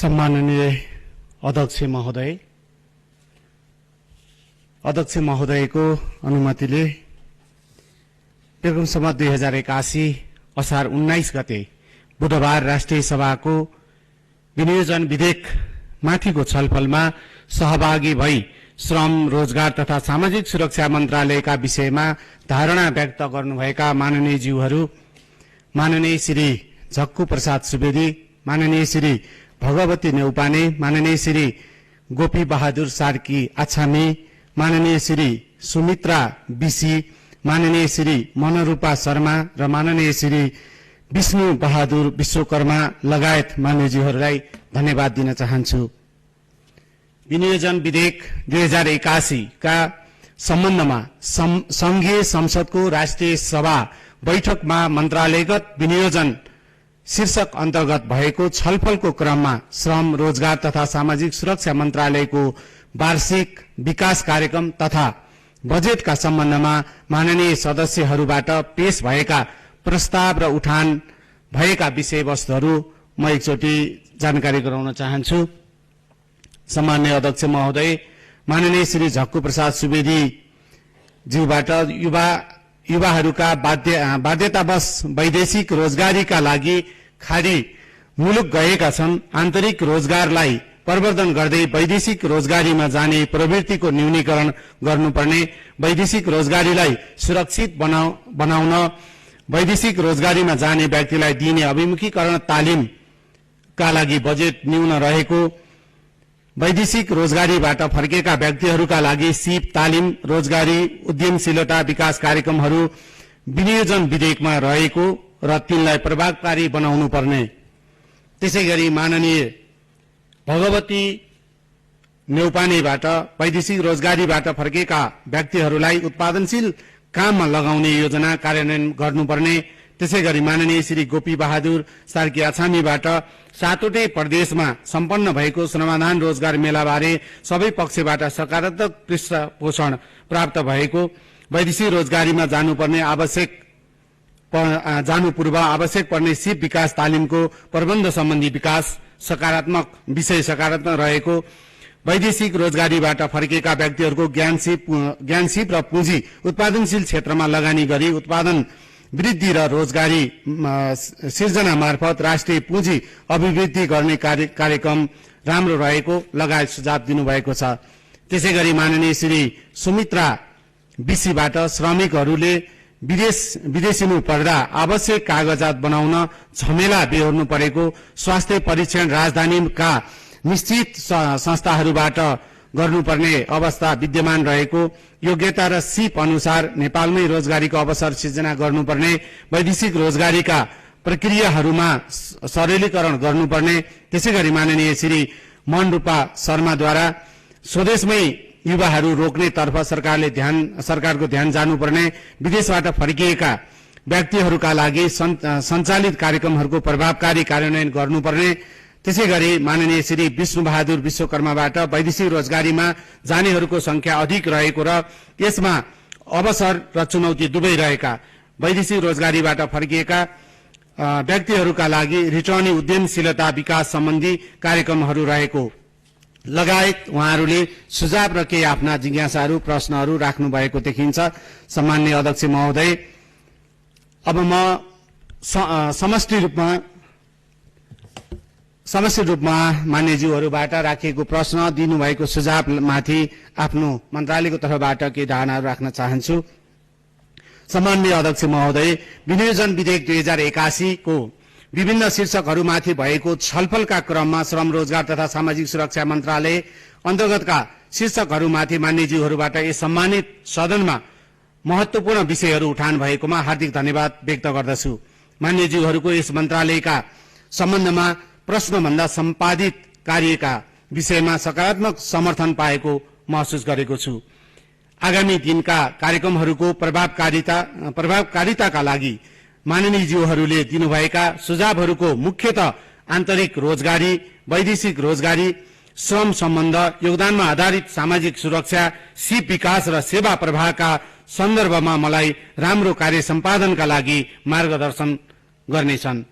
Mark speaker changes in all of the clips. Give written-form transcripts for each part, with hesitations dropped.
Speaker 1: सम्माननीय अध्यक्ष महोदयको अनुमतिले पेगुम सम्मत 2081 असार 19 गते बुधबार राष्ट्रिय सभाको विनियोजन विधेयक माथिको छलफलमा सहभागी भई श्रम, रोजगार तथा सामाजिक सुरक्षा मन्त्रालयका विषयमा धारणा व्यक्त गर्नुभएका माननीय ज्यूहरू माननीय श्री झक्कु प्रसाद सुवेदी, माननीय श्री भगवती नेउपाने, माननीय श्री गोपी बहादुर सार्की आछामी, माननीय श्री सुमित्रा बिसी, माननीय श्री मनरूपा शर्मा र माननीय श्री विष्णु बहादुर विश्वकर्मा लगायत मान्यज्यूहरूलाई धन्यवाद दिन चाहन्छु। विनियोजन विधेयक 2081 का सम्बन्धमा संघीय संसदको राष्ट्रिय सभा बैठकमा मन्त्रालयगत विनियोजन शीर्षक अन्तर्गत भएको छलफलको क्रममा श्रम, रोजगार तथा सामाजिक सुरक्षा मन्त्रालयको वार्षिक विकास कार्यक्रम तथा बजेटका सम्बन्धमा माननीय सदस्यहरूबाट पेश भएका प्रस्ताव र उठान भएका विषयवस्तुहरू म एकचोटि जानकारी गराउन चाहन्छु। सम्मान्य अध्यक्ष महोदय, माननीय श्री झक्कु प्रसाद सुवेदी ज्यूबाट युवाहरूका बाध्यतावश वैदेशिक रोजगारीका लागि खाडी मुलुक गएका छन्। आन्तरिक रोजगारलाई प्रवर्धन गर्दै वैदेशिक रोजगारीमा जाने प्रवृत्तिको न्यूनीकरण गर्नुपर्ने, वैदेशिक रोजगारीलाई सुरक्षित बनाउन वैदेशिक रोजगारीमा जाने व्यक्तिलाई दिइने अभिमुखीकरण तालिमका लागि बजेट न्यून रहेको, वैदेशिक रोजगारीबाट फर्केका व्यक्तिहरूका लागि सिप, तालिम, रोजगारी, उद्यमशीलता विकास कार्यक्रमहरू विनियोजन विधेयकमा रहेको र तिनलाई प्रभावकारी बनाउनु पर्ने। त्यसैगरी माननीय भगवती नेउपानेबाट वैदेशिक रोजगारीबाट फर्केका व्यक्तिहरूलाई उत्पादनशील काममा लगाउने योजना कार्यान्वयन गर्नुपर्ने। त्यसैगरी माननीय श्री गोपी बहादुर सार्की आछामीबाट 7वटै प्रदेशमा सम्पन्न भएको श्रमदान रोजगार मेलाबारे सबै पक्षबाट सकारात्मक पृष्ठपोषण प्राप्त भएको, वैदेशिक रोजगारीमा जानु पूर्व आवश्यक पर्ने सिप विकास तालिमको प्रबन्ध सम्बन्धी विकास सकारात्मक रहेको, वैदेशिक रोजगारीबाट फर्केका व्यक्तिहरूको ज्ञान सिप र पुँजी उत्पादनशील क्षेत्रमा लगानी गरी उत्पादन वृद्धि र रोजगारी सिर्जना मार्फत राष्ट्रिय पुँजी अभिवृद्धि गर्ने कार्यक्रम राम्रो रहेको लगायत सुझाव दिनुभएको छ। त्यसैगरी माननीय श्री सुमित्रा बिसीबाट श्रमिकहरूले विदेशिनु पर्दा आवश्यक कागजात बनाउन झमेला बेहोर्नु परेको, स्वास्थ्य परीक्षण राजधानीका निश्चित संस्थाहरूबाट गर्नुपर्ने अवस्था विद्यमान रहेको, योग्यता र सिप अनुसार नेपालमै रोजगारीको अवसर सिर्जना गर्नुपर्ने, वैदेशिक रोजगारीका प्रक्रियाहरूमा सरलीकरण गर्नुपर्ने। त्यसैगरी माननीय श्री मनरूपा शर्माद्वारा स्वदेशमै युवाहरू रोक्ने तर्फ सरकारको ध्यान जानुपर्ने, विदेशबाट फर्किएका व्यक्तिहरूका लागि सञ्चालित कार्यक्रमहरूको प्रभावकारी कार्यान्वयन गर्नुपर्ने। त्यसैगरी माननीय श्री विष्णु बहादुर विश्वकर्माबाट वैदेशिक रोजगारीमा जानेहरूको संख्या अधिक रहेको र यसमा अवसर र चुनौती दुवै रहेका वैदेशिक रोजगारीबाट फर्किएका व्यक्तिहरूका लागि रिटर्नी उद्यमशीलता विकास सम्बन्धी कार्यक्रमहरू रहेको लगायत उहाँहरूले सुझाव र केही आफ्ना जिज्ञासाहरू प्रश्नहरू राख्नु भएको देखिन्छ। सम्माननीय अध्यक्ष महोदय, अब म समष्टि रूपमा मान्यज्यूहरूबाट राखिएको प्रश्न दिनुभएको सुझावमाथि आफ्नो मन्त्रालयको तर्फबाट केही धारणाहरू राख्न चाहन्छु। सम्माननीय अध्यक्ष महोदय, विनियोजन विधेयक 2081 को विभिन्न शीर्षकहरूमाथि भएको छलफलका क्रममा श्रम, रोजगार तथा सामाजिक सुरक्षा मन्त्रालय अन्तर्गतका शीर्षकहरूमाथि मान्यज्यूहरूबाट यस सम्मानित सदनमा महत्वपूर्ण विषयहरू उठान भएकोमा हार्दिक धन्यवाद व्यक्त गर्दछु। मान्यज्यूहरूको यस मन्त्रालयका सम्बन्धमा प्रश्नभन्दा सम्पादित कार्यका विषयमा सकारात्मक समर्थन पाएको महसुस गरेको छु। आगामी दिनका कार्यक्रमहरूको प्रभावकारिताका लागि माननीयज्यूहरूले दिनुभएका सुझावहरूको मुख्यतः आन्तरिक रोजगारी, वैदेशिक रोजगारी, श्रम सम्बन्ध, योगदानमा आधारित सामाजिक सुरक्षा, सिप विकास र सेवा प्रवाहका सन्दर्भमा मलाई राम्रो कार्य सम्पादनका लागि मार्गदर्शन गर्नेछन्।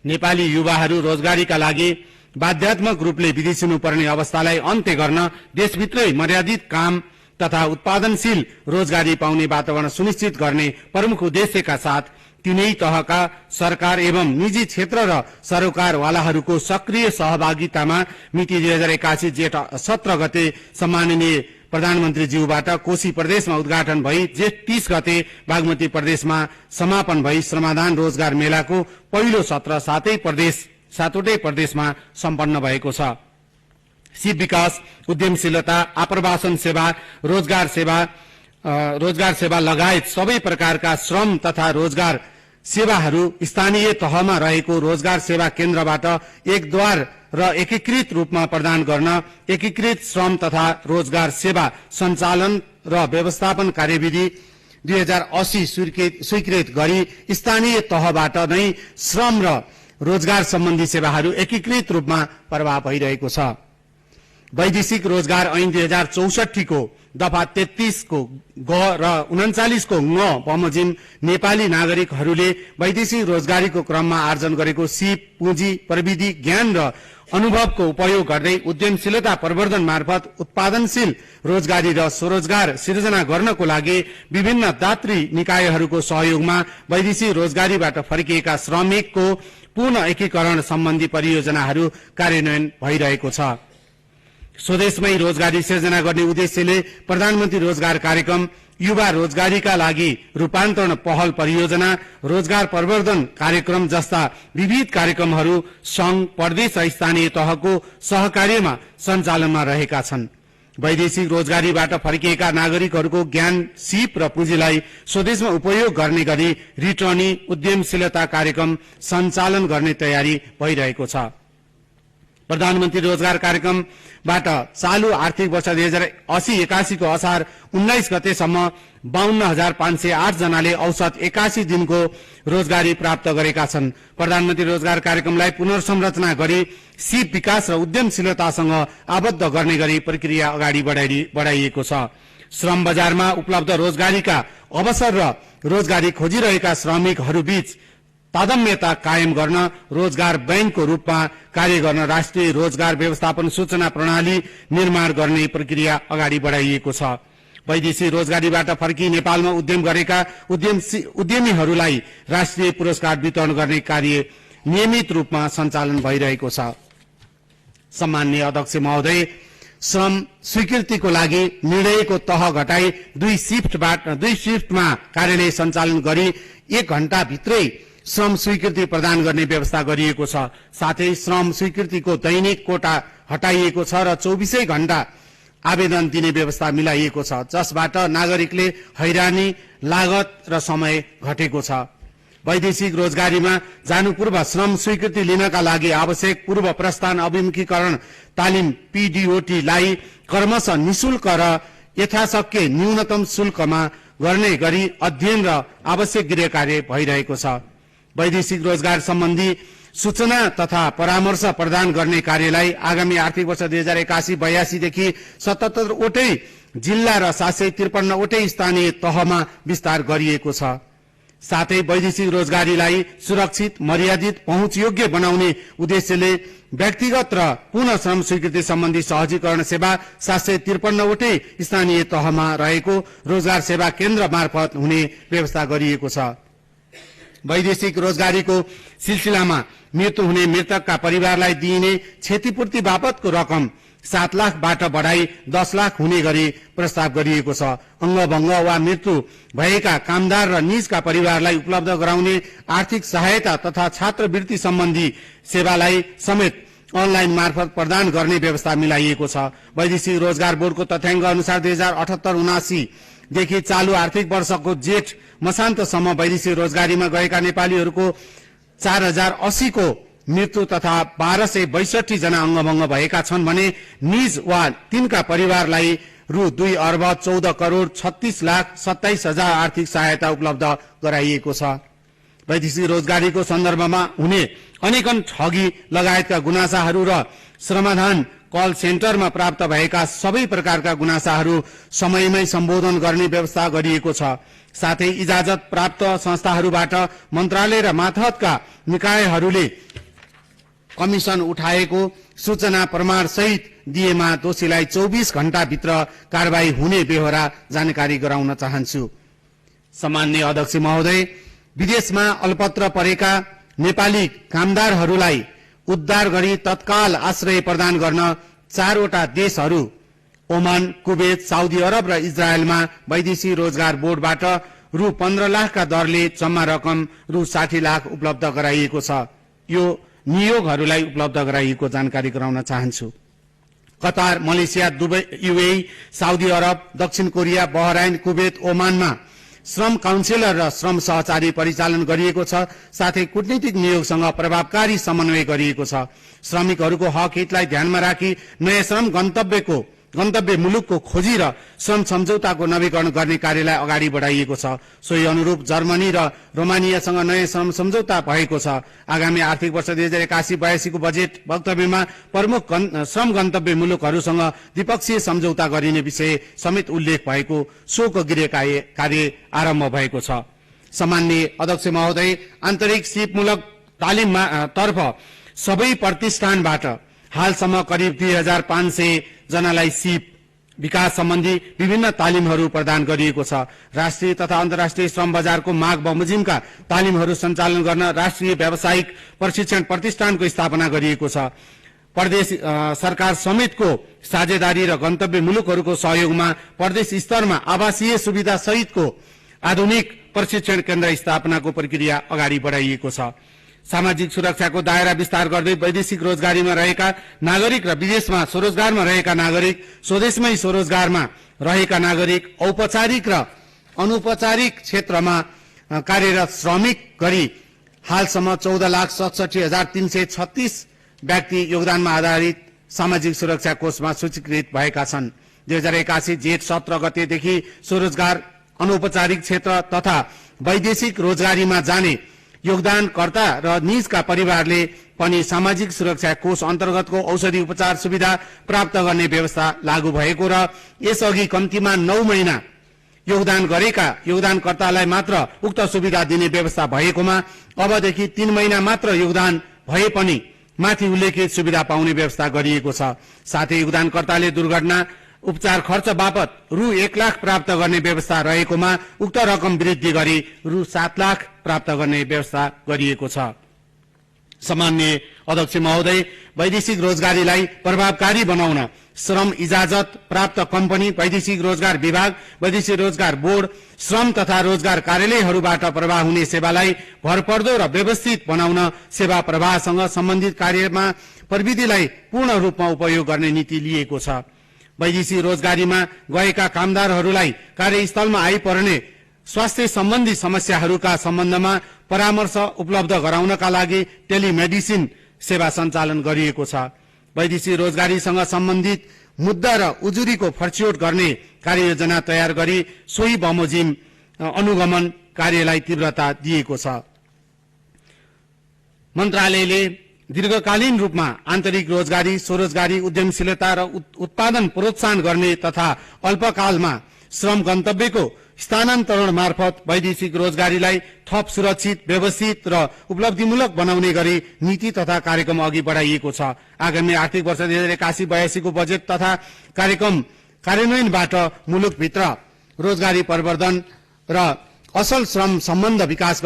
Speaker 1: नेपाली युवाहरू रोजगारीका लागि बाध्यात्मक रूपले विदेशिनु पर्ने अवस्थालाई अन्त्य गर्न देशभित्रै मर्यादित काम तथा उत्पादनशील रोजगारी पाउने वातावरण सुनिश्चित गर्ने प्रमुख उद्देश्यका साथ तीनै तहका सरकार एवं निजी क्षेत्र र सरोकारवालाहरूको सक्रिय सहभागितामा मिति 2081 जेठ 17 गते सम्माननीय प्रधानमन्त्रीज्यूबाट कोशी प्रदेशमा उद्घाटन भई जेठ 30 गते बागमती प्रदेशमा समापन भई श्रमदान रोजगार मेलाको पहिलो सत्र सातवटै प्रदेशमा सम्पन्न भएको छ। सिप विकास, उद्यमशीलता, आप्रवासन सेवा, रोजगार सेवा लगायत सबै प्रकारका श्रम तथा रोजगार सेवाहरू स्थानीय तहमा रहेको रोजगार सेवा केन्द्रबाट एकद्वार र एकीकृत रूपमा प्रदान गर्न एकीकृत श्रम तथा रोजगार सेवा सञ्चालन र व्यवस्थापन कार्यविधि 2080 स्वीकृत गरी स्थानीय तहबाट नै श्रम र रोजगार सम्बन्धी सेवाहरू एकीकृत रूपमा प्रवाह भइरहेको छ। वैदेशिक रोजगार ऐन 2064 को दफा 33 को ग र 39 को ङ बमोजिम नेपाली नागरिकहरूले वैदेशिक रोजगारीको क्रममा आर्जन गरेको सिप, पुँजी, प्रविधि, ज्ञान र अनुभवको उपयोग गर्दै उद्यमशीलता प्रवर्धन मार्फत उत्पादनशील रोजगारी र स्वरोजगार सिर्जना गर्नको लागि विभिन्न दात्री निकायहरूको सहयोगमा वैदेशिक रोजगारीबाट फर्किएका श्रमिकको पुनः एकीकरण सम्बन्धी परियोजनाहरू कार्यान्वयन भइरहेको छ। स्वदेशमै रोजगारी सिर्जना गर्ने उद्देश्यले प्रधानमन्त्री रोजगार कार्यक्रम, युवा रोजगारीका लागि रूपान्तरण पहल परियोजना, रोजगार प्रवर्धन कार्यक्रम जस्ता विविध कार्यक्रमहरू संघ, प्रदेश र स्थानीय तहको सहकार्यमा सञ्चालनमा रहेका छन्। वैदेशिक रोजगारीबाट फर्किएका नागरिकहरूको ज्ञान, सिप र पुँजीलाई स्वदेशमा उपयोग गर्ने गरी रिटर्नी उद्यमशीलता कार्यक्रम सञ्चालन गर्ने तयारी भइरहेको छ। प्रधानमन्त्री रोजगार कार्यक्रमबाट चालू आर्थिक वर्ष 2080-81 को असार 19 गतेसम्म 52,508 जनाले औसत 81 दिनको रोजगारी प्राप्त गरेका छन्। प्रधानमन्त्री रोजगार कार्यक्रमलाई पुनर्संरचना गरी सिप विकास र उद्यमशीलतासँग आबद्ध गर्ने गरी प्रक्रिया अगाडि बढाइएको छ। श्रम बजारमा उपलब्ध रोजगारीका अवसर र रोजगारी खोजिरहेका श्रमिकहरूबीच तादम्यता कायम गर्न रोजगार बैंकको रूपमा कार्य गर्न राष्ट्रिय रोजगार व्यवस्थापन सूचना प्रणाली निर्माण गर्ने प्रक्रिया अगाडि बढाइएको छ। वैदेशिक रोजगारीबाट फर्की नेपालमा उद्यम गरेका उद्यमीहरूलाई राष्ट्रिय पुरस्कार वितरण गर्ने कार्य नियमित रूपमा सञ्चालन भइरहेको छ। सम्माननीय अध्यक्ष महोदय, श्रम स्वीकृतिको लागि निर्णयको तह घटाई 2 शिफ्टमा कार्यालय सञ्चालन गरी 1 घण्टा भित्रै श्रम स्वीकृति प्रदान गर्ने व्यवस्था गरिएको छ। साथै श्रम स्वीकृतिको दैनिक कोटा हटाइएको छ र 24 घण्टा आवेदन दिने व्यवस्था मिलाइएको छ, जसबाट नागरिकले हैरानी, लागत र समय घटेको छ। वैदेशिक रोजगारीमा जानु पूर्व श्रम स्वीकृति लिनका लागि आवश्यक पूर्व प्रस्थान अभिमुखीकरण तालिम PDOT लाई क्रमशः निशुल्क र यथाशक्य न्यूनतम शुल्कमा गर्ने गरी अध्ययन र आवश्यक गृह कार्य भइरहेको छ। वैदेशिक रोजगार सम्बन्धी सूचना तथा परामर्श प्रदान गर्ने कार्यलाई आगामी आर्थिक वर्ष 2081-82 देखि 77 वटै जिल्ला र 753 वटै स्थानीय तहमा विस्तार गरिएको छ। साथै वैदेशिक रोजगारीलाई सुरक्षित, मर्यादित, पहुँचयोग्य बनाउने उद्देश्यले व्यक्तिगत र पुनः श्रम स्वीकृति सम्बन्धी सहजीकरण सेवा 753 वटै स्थानीय तहमा रहेको रोजगार सेवा केन्द्र मार्फत हुने व्यवस्था गरिएको छ। वैदेशिक रोजगारीको सिलसिलामा मृत्यु हुने मृतकका परिवारलाई दिइने क्षतिपूर्ति बापतको रकम 7 लाखबाट बढाई 10 लाख हुने गरी प्रस्ताव गरिएको छ। अंगभंग वा मृत्यु भएका कामदार र निजका परिवारलाई उपलब्ध गराउने आर्थिक सहायता तथा छात्रवृत्ति सम्बन्धी सेवालाई समेत अनलाइन मार्फत प्रदान गर्ने व्यवस्था मिलाइएको छ। वैदेशिक रोजगार बोर्डको तथ्याङ्क अनुसार 2078-79 देखि चालू आर्थिक वर्षको जेठ मसान्तसम्म वैदेशिक रोजगारीमा गएका नेपालीहरूको 4080 को मृत्यु तथा 1262 जना अंगभंग भएका छन् भने निज वा तिनका परिवारलाई रु 2 अर्ब 14 करोड़ 36 लाख 27 हजार आर्थिक सहायता उपलब्ध गराइएको छ। वैदेशिक रोजगारीको सन्दर्भमा हुने अनेकन ठगी लगायतका गुनासाहरू र श्रमदान कल सेन्टरमा प्राप्त भएका सबै प्रकारका गुनासाहरू समयमै सम्बोधन गर्ने व्यवस्था गरिएको छ। साथै इजाजत प्राप्त संस्थाहरूबाट मन्त्रालय र मातहतका निकायहरूले कमिसन उठाएको सूचना प्रमाण सहित दिएमा दोषीलाई 24 घण्टाभित्र कारबाही हुने बेहोरा जानकारी गराउन चाहन्छु। सम्माननीय अध्यक्ष महोदय, विदेशमा अल्पत्र परेका नेपाली कामदारहरूलाई उद्धार गरी तत्काल आश्रय प्रदान गर्न 4 वटा देशहरू ओमान, कुवेत, साउदी अरब र इजरायलमा वैदेशिक रोजगार बोर्डबाट रु 15 लाखका दरले जम्मा रकम रु 60 लाख उपलब्ध गराइएको छ। यो नियोगहरूलाई उपलब्ध गराइएको जानकारी गराउन चाहन्छु। Qatar, Malaysia, Dubai, UAE, Saudi Arab, दक्षिण कोरिया, बहराइन, कुवेत, ओमानमा श्रम काउन्सिलर र श्रम सहचारी परिचालन गरिएको छ। साथै कूटनीतिक नियोगसँग प्रभावकारी समन्वय गरिएको छ। श्रमिकहरूको हक हितलाई ध्यानमा राखी नयाँ श्रम गन्तव्य मुलुकको खोजी र श्रम सम्झौताको नवीकरण गर्ने कार्यलाई अगाडि बढाइएको छ। सोही अनुरूप जर्मनी र रोमानियासँग नयाँ श्रम सम्झौता भएको छ। आगामी आर्थिक वर्ष 2081-82 को बजेट वक्तव्यमा प्रमुख श्रम गन्तव्य मुलुकहरूसँग द्विपक्षीय सम्झौता गरिने विषय समेत उल्लेख भएको सोको गृह कार्य आरम्भ भएको छ। सम्माननीय अध्यक्ष महोदय, आन्तरिक सिपमूलक तालिममा तर्फ सबै प्रतिष्ठानबाट हालसम्म करिब 2500 जनालाई सिप विकास सम्बन्धी विभिन्न तालिमहरू प्रदान गरिएको छ। राष्ट्रिय तथा अन्तर्राष्ट्रिय श्रम बजारको माग बमोजिमका तालिमहरू सञ्चालन गर्न राष्ट्रिय व्यावसायिक प्रशिक्षण प्रतिष्ठानको स्थापना गरिएको छ। प्रदेश सरकार समेतको साझेदारी र गन्तव्य मुलुकहरूको सहयोगमा प्रदेश स्तरमा आवासीय सुविधा सहितको आधुनिक प्रशिक्षण केन्द्र स्थापनाको प्रक्रिया अगाडि बढाइएको छ। सामाजिक सुरक्षाको दायरा विस्तार गर्दै वैदेशिक रोजगारीमा रहेका नागरिक र विदेशमा स्वरोजगारमा रहेका नागरिक, स्वदेशमै स्वरोजगारमा रहेका नागरिक, औपचारिक र अनौपचारिक क्षेत्रमा कार्यरत श्रमिक गरी हालसम्म 14,67,336 व्यक्ति योगदानमा आधारित सामाजिक सुरक्षा कोषमा सूचीकृत भएका छन्। 2081 जेठ 17 गतेदेखि स्वरोजगार, अनौपचारिक क्षेत्र तथा वैदेशिक रोजगारीमा जाने योगदानकर्ता र निजका परिवारले पनि सामाजिक सुरक्षा कोष अन्तर्गतको औषधि उपचार सुविधा प्राप्त गर्ने व्यवस्था लागू भएको र यसअघि कम्तीमा 9 महिना योगदान गरेका योगदानकर्तालाई मात्र उक्त सुविधा दिने व्यवस्था भएकोमा अबदेखि 3 महिना मात्र योगदान भए पनि माथि उल्लेखित सुविधा पाउने व्यवस्था गरिएको छ। साथै योगदानकर्ताले दुर्घटना उपचार खर्च बापत रु 1 लाख प्राप्त गर्ने व्यवस्था रहेकोमा उक्त रकम वृद्धि गरी रु 7 लाख प्राप्त गर्ने व्यवस्था गरिएको छ। सम्माननीय अध्यक्ष महोदय, वैदेशिक रोजगारीलाई प्रभावकारी बनाउन श्रम इजाजत प्राप्त कम्पनी, वैदेशिक रोजगार विभाग, वैदेशिक रोजगार बोर्ड, श्रम तथा रोजगार कार्यालयहरूबाट प्रवाह हुने सेवालाई भरपर्दो र व्यवस्थित बनाउन सेवा प्रवाहसँग सम्बन्धित कार्यमा प्रविधिलाई पूर्ण रूपमा उपयोग गर्ने नीति लिएको छ। वैदेशिक रोजगारीमा गएका कामदारहरूलाई कार्यस्थलमा आइपर्ने स्वास्थ्य सम्बन्धी समस्याहरूका सम्बन्धमा परामर्श उपलब्ध गराउनका लागि टेलिमेडिसिन सेवा सञ्चालन गरिएको छ। वैदेशिक रोजगारीसँग सम्बन्धित मुद्दा र उजुरीको फर्स्योट गर्ने कार्ययोजना तयार गरी सोही बमोजिम अनुगमन कार्यलाई तीव्रता दिएको छ। मन्त्रालयले दीर्घकालीन रूपमा आन्तरिक रोजगारी, स्वरोजगारी, उद्यमशीलता र उत्पादन प्रोत्साहन गर्ने तथा अल्पकालमा श्रम गन्तव्यको स्थानान्तरण मार्फत वैदेशिक रोजगारीलाई थप सुरक्षित, व्यवस्थित र उपलब्धिमूलक बनाउने गरी नीति तथा कार्यक्रम अघि बढाइएको छ। आगामी आर्थिक वर्ष 2081-82 को बजेट तथा कार्यक्रम कार्यान्वयनबाट मुलुकभित्र रोजगारी प्रवर्धन र असल श्रम सम्बन्ध विकास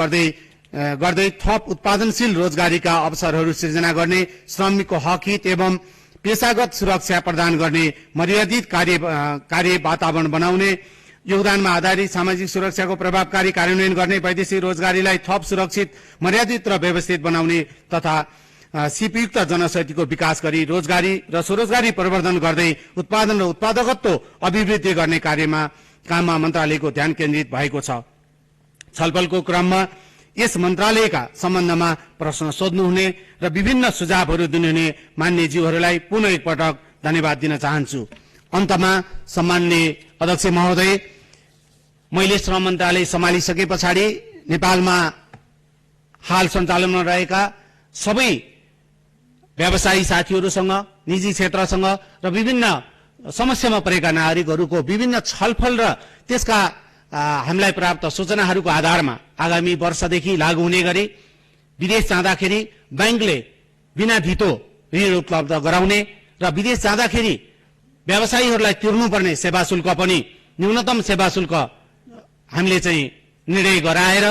Speaker 1: गर्दै थप उत्पादनशील रोजगारीका अवसरहरू सृजना गर्ने, श्रमिकको हक हित एवं पेशागत सुरक्षा प्रदान गर्ने, मर्यादित कार्य वातावरण बनाउने, योगदानमा आधारित सामाजिक सुरक्षाको प्रभावकारी कार्यान्वयन गर्ने, वैदेशिक रोजगारीलाई थप सुरक्षित, मर्यादित र व्यवस्थित बनाउने तथा सिपयुक्त जनशक्तिको विकास गरी रोजगारी र स्वरोजगारी प्रवर्धन गर्दै उत्पादन र उत्पादकत्व अभिवृद्धि गर्ने काममा मन्त्रालयको ध्यान केन्द्रित भएको छ। छलफलको क्रममा यस मन्त्रालयका सम्बन्धमा प्रश्न सोध्नुहुने र विभिन्न सुझावहरू दिनुहुने मान्यज्यूहरूलाई पुनः एकपटक धन्यवाद दिन चाहन्छु। अन्तमा सम्माननीय अध्यक्ष महोदय, मैले श्रम मन्त्रालय सम्हालिसके पछाडि नेपालमा हाल सञ्चालनमा रहेका सबै व्यवसायी साथीहरूसँग, निजी क्षेत्रसँग र विभिन्न समस्यामा परेका नागरिकहरूको विभिन्न छलफल र त्यसका हामीलाई प्राप्त सूचनाहरूको आधारमा आगामी वर्षदेखि लागू हुने गरी विदेश जाँदाखेरि बैंकले बिना धितो ऋण उपलब्ध गराउने र विदेश जाँदाखेरि व्यवसायीहरूलाई तिर्नुपर्ने सेवा शुल्क पनि न्यूनतम सेवा शुल्क हामीले चाहिँ निर्णय गराएर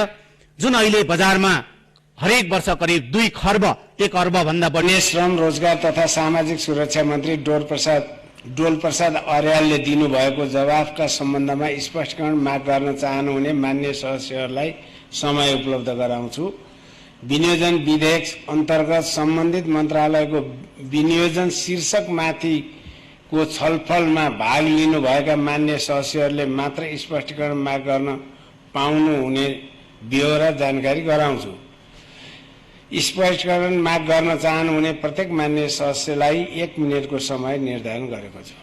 Speaker 1: जुन अहिले बजारमा हरेक वर्ष करिब 2 खर्ब 1 अर्ब भन्दा बढी
Speaker 2: श्रम रोजगार तथा सामाजिक सुरक्षा मन्त्री डोल प्रसाद अर्यालले दिनुभएको जवाफका सम्बन्धमा स्पष्टीकरण माग गर्न चाहनुहुने मान्य सदस्यहरूलाई समय उपलब्ध गराउँछु। विनियोजन विधेयक अन्तर्गत सम्बन्धित मन्त्रालयको विनियोजन शीर्षकमाथिको छलफलमा भाग लिनुभएका मान्य सदस्यहरूले मात्र स्पष्टीकरण माग गर्न पाउनुहुने ब्यौरा जानकारी गराउँछु। स्पष्टीकरण माग गर्न चाहनुहुने प्रत्येक मान्य सदस्यलाई 1 मिनेटको समय निर्धारण गरेको छु।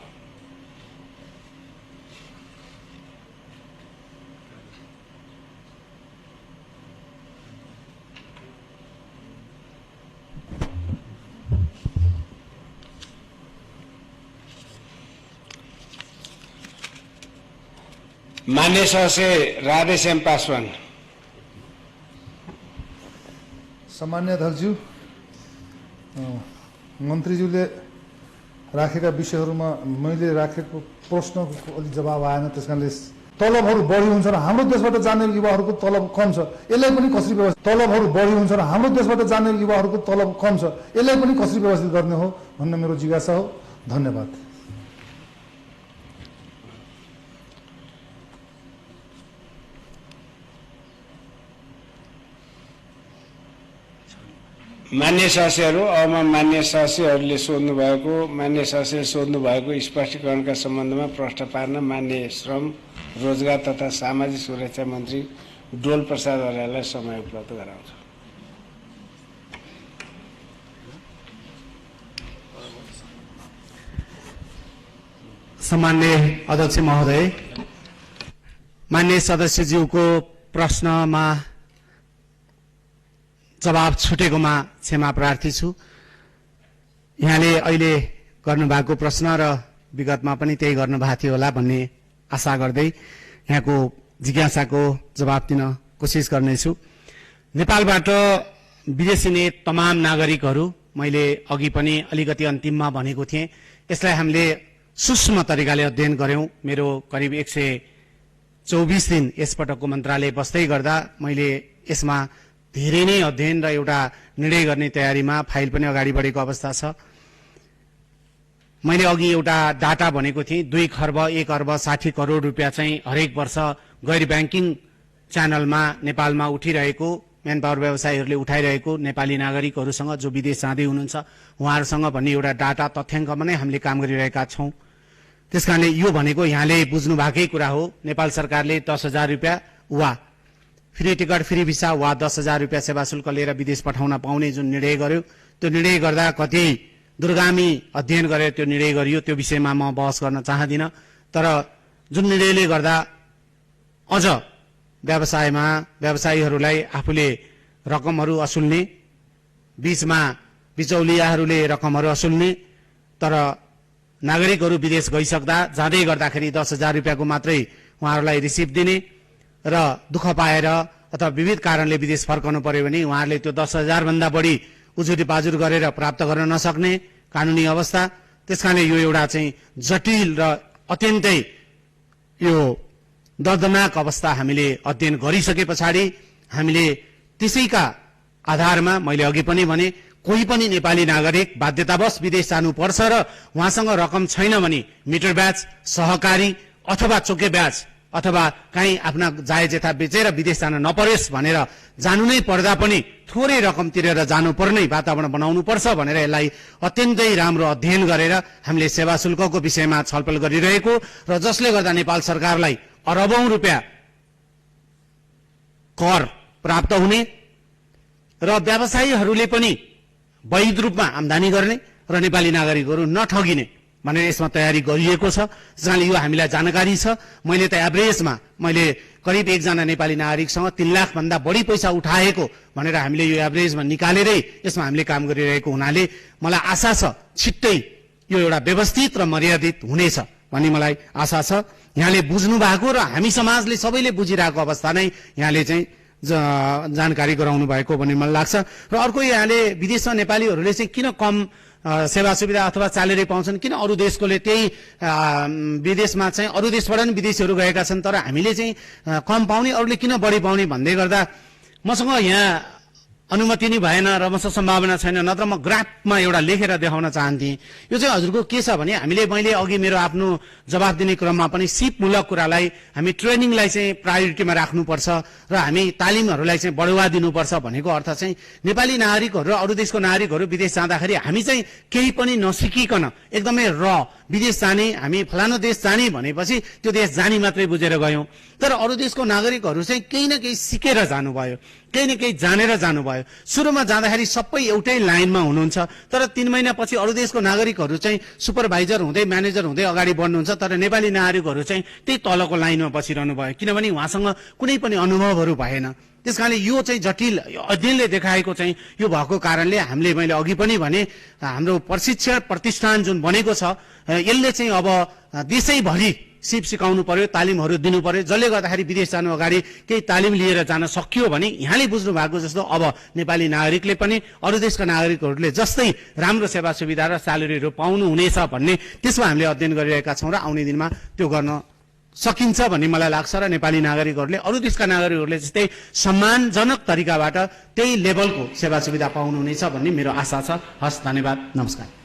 Speaker 2: मान्य सदस्य राधेश्याम पासवान।
Speaker 3: सामान्य अध्यक्षज्यू, मन्त्रीज्यूले राखेका विषयहरूमा मैले राखेको प्रश्नको अलि जवाब आएन। त्यसकारणले तलबहरू बढी हुन्छ र हाम्रो देशबाट जाने युवाहरूको तलब कम छ, यसलाई पनि कसरी व्यवस्थित तलबहरू बढी हुन्छ र हाम्रो देशबाट जाने युवाहरूको तलब कम छ, यसलाई पनि कसरी व्यवस्थित गर्ने हो भन्ने मेरो जिज्ञासा हो। धन्यवाद।
Speaker 2: मान्य सदस्यहरू, अब मान्य सदस्यहरूले सोध्नु भएको स्पष्टीकरणका सम्बन्धमा प्रश्न पार्न मान्य श्रम रोजगार तथा सामाजिक सुरक्षा मन्त्री डोल प्रसाद अर्याललाई समय उपलब्ध गराउँछु।
Speaker 1: सम्मान्य अध्यक्ष महोदय, मान्य सदस्यज्यूको प्रश्नमा जवाब छुटेकोमा क्षमा प्रार्थी छु। यहाँले अहिले गर्नुभएको प्रश्न र विगतमा पनि त्यही गर्नुभएको थियो होला भन्ने आशा गर्दै यहाँको जिज्ञासाको जवाब दिन कोसिस गर्नेछु। नेपालबाट विदेशिने तमाम नागरिकहरू, मैले अघि पनि अलिकति अन्तिममा भनेको थिएँ, यसलाई हामीले सूक्ष्म तरिकाले अध्ययन गर्यौं। मेरो करिब 124 दिन यसपटकको मन्त्रालय बस्दै गर्दा मैले यसमा धेरै नै अध्ययन र एउटा निर्णय गर्ने तयारीमा फाइल पनि अगाडि बढेको अवस्था छ। मैले अघि एउटा डाटा भनेको थिएँ, 2 खर्ब 1 अर्ब 60 करोड रुपियाँ चाहिँ हरेक वर्ष गैर ब्याङ्किङ च्यानलमा नेपालमा उठिरहेको, म्यान पावर व्यवसायीहरूले उठाइरहेको नेपाली नागरिकहरूसँग जो विदेश जाँदै हुनुहुन्छ उहाँहरूसँग भन्ने एउटा डाटा तथ्याङ्कमा नै हामीले काम गरिरहेका छौं। त्यसकारणले यो भनेको यहाँले बुझ्नु भएकै कुरा हो। नेपाल सरकारले 10,000 रुपियाँ वा फ्री टिकट फ्री भिसा वा 10,000 रुपियाँ सेवा शुल्क लिएर विदेश पठाउन पाउने जुन निर्णय गर्यो, त्यो निर्णय गर्दा कति दूरगामी अध्ययन गरेर त्यो निर्णय गरियो, त्यो विषयमा म बहस गर्न चाहदिनँ। तर जुन निर्णयले गर्दा अझ व्यवसायीहरूलाई आफूले रकमहरू असुल्ने, बीचमा बिचौलियाहरूले रकमहरू असुल्ने, तर नागरिकहरू विदेश गइसक्दा जाँदै गर्दाखेरि 10,000 रुपियाँको मात्रै उहाँहरूलाई रिसिभ दिने र दुःख पाएर अथवा विविध कारणले विदेश फर्कनु पर्यो भने उहाँहरूले त्यो 10,000 भन्दा बढी उजुरी पाजुर गरेर प्राप्त गर्न नसक्ने कानुनी अवस्था। त्यसकारणले यो एउटा चाहिँ जटिल र अत्यन्तै यो दर्दनाक अवस्था हामीले अध्ययन गरिसके पछाडि हामीले त्यसैका आधारमा मैले अघि पनि भने कोही पनि नेपाली नागरिक बाध्यतावश विदेश जानुपर्छ र उहाँसँग रकम छैन भने मिटर ब्याज, सहकारी अथवा चोके ब्याज अथवा कहीँ आफ्ना जायज यथा बेचेर विदेश जान नपरोस् भनेर जानु नै पर्दा पनि थोरै रकम तिरेर जानुपर्ने वातावरण बनाउनु पर्छ भनेर यसलाई अत्यन्तै राम्रो अध्ययन गरेर हामीले सेवा शुल्कको विषयमा छलफल गरिरहेको र जसले गर्दा नेपाल सरकारलाई अरबौं रुपियाँ कर प्राप्त हुने र व्यवसायीहरूले पनि वैध रूपमा आम्दानी गर्ने र नेपाली नागरिकहरू नठगिने भनेर यसमा तयारी गरिएको छ। जसले यो हामीलाई जानकारी छ। मैले त एभरेजमा मैले करिब एकजना नेपाली नागरिकसँग 3 लाख भन्दा बढी पैसा उठाएको भनेर हामीले यो एभरेजमा निकालेरै यसमा हामीले काम गरिरहेको हुनाले मलाई आशा छ छिट्टै यो एउटा व्यवस्थित र मर्यादित हुनेछ भन्ने मलाई आशा छ। यहाँले बुझ्नु भएको र हामी समाजले सबैले बुझिरहेको अवस्था नै यहाँले चाहिँ जानकारी गराउनु भएको भन्ने मलाई लाग्छ। र अर्को यहाँले विदेशमा नेपालीहरूले चाहिँ किन कम सेवा सुविधा अथवा स्यालेरी पाउँछन्, किन अरू देशकोले त्यही विदेशमा चाहिँ अरू देशबाट पनि विदेशीहरू गएका छन् तर हामीले चाहिँ कम पाउने, अरूले किन बढी पाउने भन्दै गर्दा मसँग यहाँ अनुमति नै भएन र मसँग सम्भावना छैन, नत्र म ग्राफमा एउटा लेखेर देखाउन चाहन्थेँ। यो चाहिँ हजुरको के छ भने मैले अघि मेरो आफ्नो जवाफ दिने क्रममा पनि सिपमूलक कुरालाई हामी ट्रेनिङलाई चाहिँ प्रायोरिटीमा राख्नुपर्छ र हामी तालिमहरूलाई चाहिँ बढावा दिनुपर्छ भनेको अर्थ चाहिँ नेपाली नागरिकहरू र अरू देशको नागरिकहरू विदेश जाँदाखेरि हामी चाहिँ केही पनि नसिकिकन एकदमै विदेश जाने, हामी फलानो देश जाने भनेपछि त्यो देश जाने मात्रै बुझेर गयौं। तर अरू देशको नागरिकहरू चाहिँ केही न केही सिकेर जानुभयो, केही न केही जानेर जानुभयो। सुरुमा जाँदाखेरि सबै एउटै लाइनमा हुनुहुन्छ तर 3 महिनापछि अरू देशको नागरिकहरू चाहिँ सुपरभाइजर हुँदै म्यानेजर हुँदै अगाडि बढ्नुहुन्छ तर नेपाली नागरिकहरू चाहिँ त्यही तलको लाइनमा बसिरहनु भयो किनभने उहाँसँग कुनै पनि अनुभवहरू भएन। त्यसकारणले यो चाहिँ जटिल अध्ययनले देखाएको चाहिँ यो भएको कारणले मैले अघि पनि भने हाम्रो प्रशिक्षण प्रतिष्ठान जुन बनेको छ यसले चाहिँ अब देशैभरि सिप सिकाउनु पर्यो, तालिमहरू दिनु पर्यो, जसले गर्दाखेरि विदेश जानु अगाडि केही तालिम लिएर जान सकियो भने यहाँले बुझ्नु भएको जस्तो अब नेपाली नागरिकले पनि अरू देशका नागरिकहरूले जस्तै राम्रो सेवा सुविधा र स्यालेरीहरू पाउनु हुनेछ भन्ने त्यसमा हामीले अध्ययन गरिरहेका छौँ र आउने दिनमा त्यो गर्न सकिन्छ भन्ने मलाई लाग्छ र नेपाली नागरिकहरूले अरू देशका नागरिकहरूले जस्तै सम्मानजनक तरिकाबाट त्यही लेभलको सेवा सुविधा पाउनुहुनेछ भन्ने मेरो आशा छ। हस्, धन्यवाद, नमस्कार।